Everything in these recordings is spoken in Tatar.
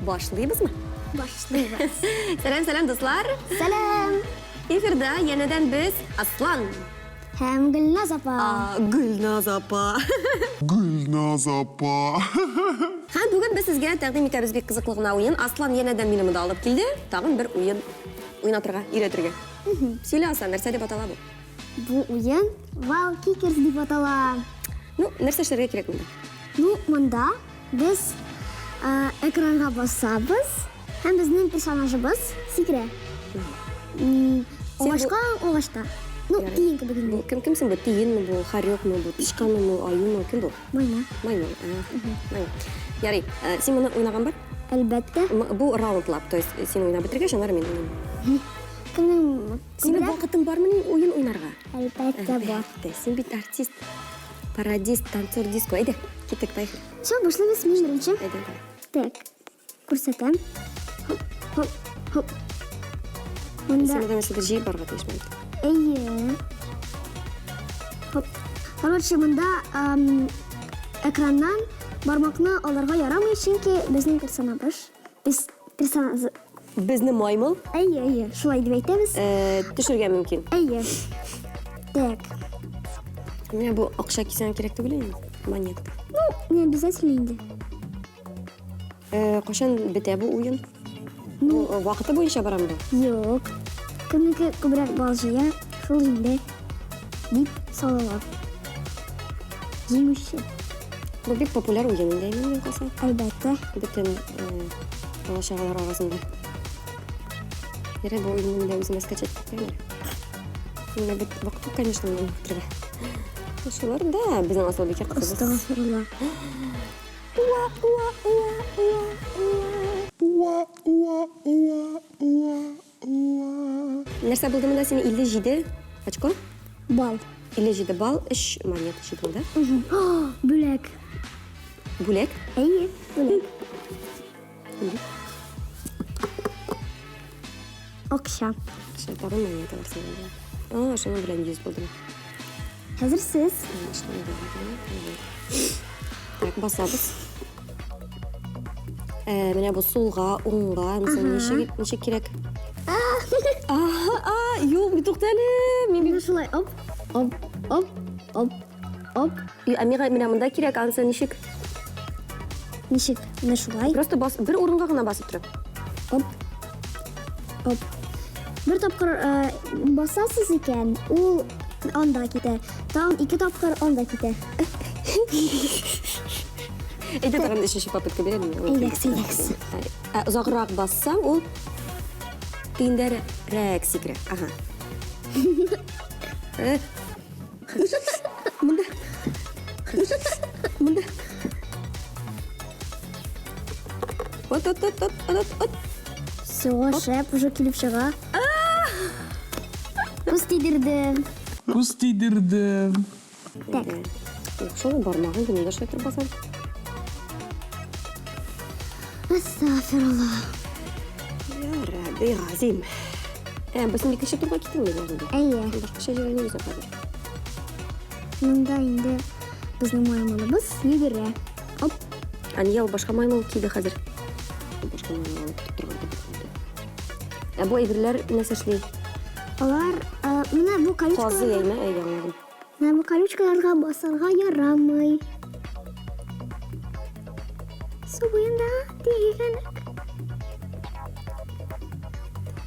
Башлыйбызмы? Башлыйбыз. Сәлем, дуслар. Сәлем. Эфирда янәдән без Аслан. Һәм Гөлназ апа. Гөлназ апа. Гүлназ апа. Һәм бүген без сезгә тәкъдим итәбез бик кызыклы гына уен. Аслан янәдән мине монда алып килде. Тагын бер уен уйнатырга, өйрәтергә. Сөйлә, Асан, нәрсә дип атала бу? Бу уен Вал Кикерс дип атала. Ну, нәрсә эшләргә кирәк монда? Ну, монда без экранга басабыз һәм безнең персонажыбыз сикерә. Агачка агачта. Ну, тиен кебек инде. Кем бу? Тиенме бу, харёкмы бу, тышканмы, аюмы, кем бу? Майна. Маймыл. Маймыл. Ярый, син моны уйнаган бар? Әлбәттә. Бу раундлап, то есть син уйнап бетергәч, аннары мин уйнайм. Кемнең Синең вакытың бармы ни уен уйнарга? Әлбәттә бар. Син бит артист, пародист, танцор, диско. Әйдә, киттек, поехали. Все, башлыйбыз мин беренче. Әйдә. Так. Күрсәтәм. Хоп, хоп. Монда Син да нәрсәдер җыеп барырга тиешме? Әйе. Хоп. Короче, монда экраннан бармакны алырга ярамый, чөнки безнең персонаж. Без персонаж. Безне маймыл Әйе, шулай дип әйтәбез. төшергә мөмкин. Әйе. Так. Менә бу акча кисәң кирәк түгел инде. Монетка. Ну, не обязательно инде. Кашан бетә бу уен? Ну, вакыты буенча барамы? Юк. Кемнеке күбрәк бал җыя, шул инде. Дип салалар. Җиңүче. Бу бик популяр уен инде, мин калсам. Әлбәттә. Бөтен бала-чагалар арасында. Ярый, бу уенны да үземә скачать итәм. Менә бит вакыты, конечно, мин бетерә. Шулар да безнең Асылбикә кызыбыз. Астагфирулла. Нәрсә булды монда синең 57 очко? Бал. 57 балл, 3 монета җибылды. Бүләк. Бүләк. Әйе, бүләк. Акча. Тагын монеталар синең. Шуның белән 100 булды. Хәзер сез. Так, басабыз. Менә бу сулга, уңга, ничек кирәк? Юк, бит туктале. Мин шулай оп, оп, оп, оп, оп. Миңа менә монда кирәк, ансы ничек? Ничек? Менә шулай. Просто бер урынга гына басып тор. Оп. Оп. Бер тапкыр басасыз икән, ул анда китә. Тагын 2 тапкыр анда китә. Әйдә, тагын 3нче попытка бирәм. Әйдәкс. Озаграк бассаң, ул тиендәрәк сикерә. Ага. Монда. От. Все, шәп уже килеп чыга. Күз тидердем. Күз тидердем. Так. Шул бармагын гына шайтыр басам. Астагфирулла. Я Рабби Газим. Без икенче турга киттеңме инде? Әйе. Башкача җиргә йөзә хәзер. Монда инде безнең маймылыбыз йөгерә. Оп. Ания башка маймыл киде хәзер. Башка маймыл алып торган кебек. Бу әйберләр нәрсә эшли? Алар менә бу Казы колючкалар. яйма, әйгән. Менә бу колючкаларга басарга ярамый. Суенда дигән.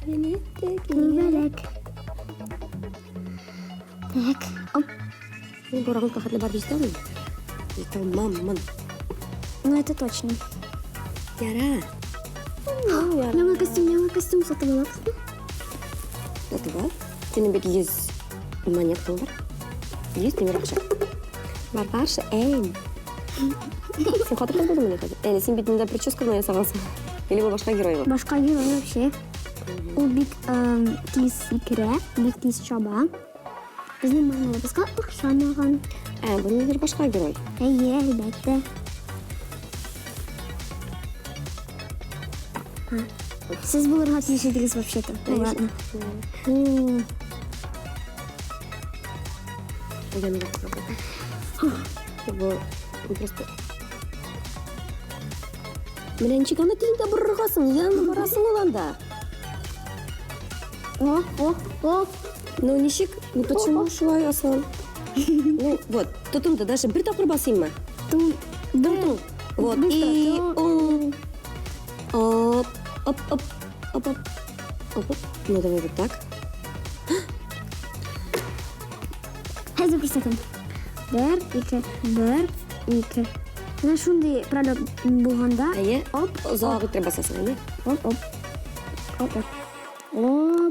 Күбәләк. Так. Оп. Мин борагын кахатлы бар бистәме? Тамаммын. Ну это точно. Яра. Яңа костюм сатып алабыз. Это бар. Синең бит 100 монетка бар. 100 тимер акча. Барбарша, Син хатırladın булдымы хәзер? Син бит монда прическа гына ясагансың. Или бу башка герой бу? Башка герой вообще. Ул бик тиз сикерә, бик тиз чаба. Безнең маймылыбызга охшамаган. Бу нидер башка герой? Әйе, әлбәттә. Сез булырга тиеш идегез вообще-то. Ладно. Я не знаю. Бу просто Birinchi kana tilingda burg'asin, yana borasin olanda. Оп. Ну, ничек? Ну, почему шулай асан? Ну, вот, тутумда даже bir тапкыр басayım Тун. Тум-тум. Вот, и он. Оп, оп, оп, оп, оп, оп, оп. Ну, давай вот так. Hadi fırsatım. Bir, iki. Ana şundi prada bulganda. Aya, hop, uzağa götürüp basasın, hani. Hop.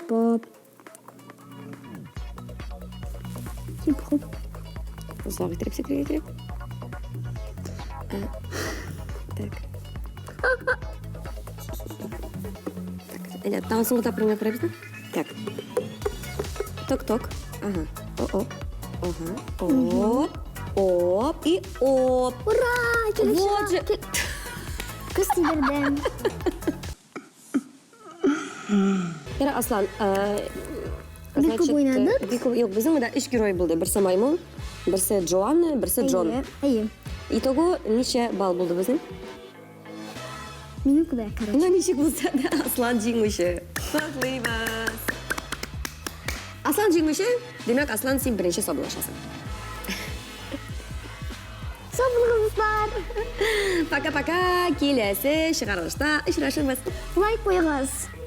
Hop. Uzağa götürüp, sekreyi götürüp. Так. Так, там снова пример правильно? Так. Ток-ток. Ага. Оп. Ага. Оп. Оп. И оп. Ура! Вот же. Kız sinirden. Yara Aslan. Bir kup oynadık. Yok, bizim de 3 герой buldu. Birisi maymun, birisi Joanna, birisi John. İyi. İtogo neçe bal buldu bizim? Benim kadar karış. Buna neçe bulsa da Aslan jingmişi. Farklıyız. Aslan jingmişi, demek Aslan sen birinci sabırlaşasın. Sabırlıklar. Paka-paka, kelesi, шығарылышта, ұшырашырмыз. Like koyağız.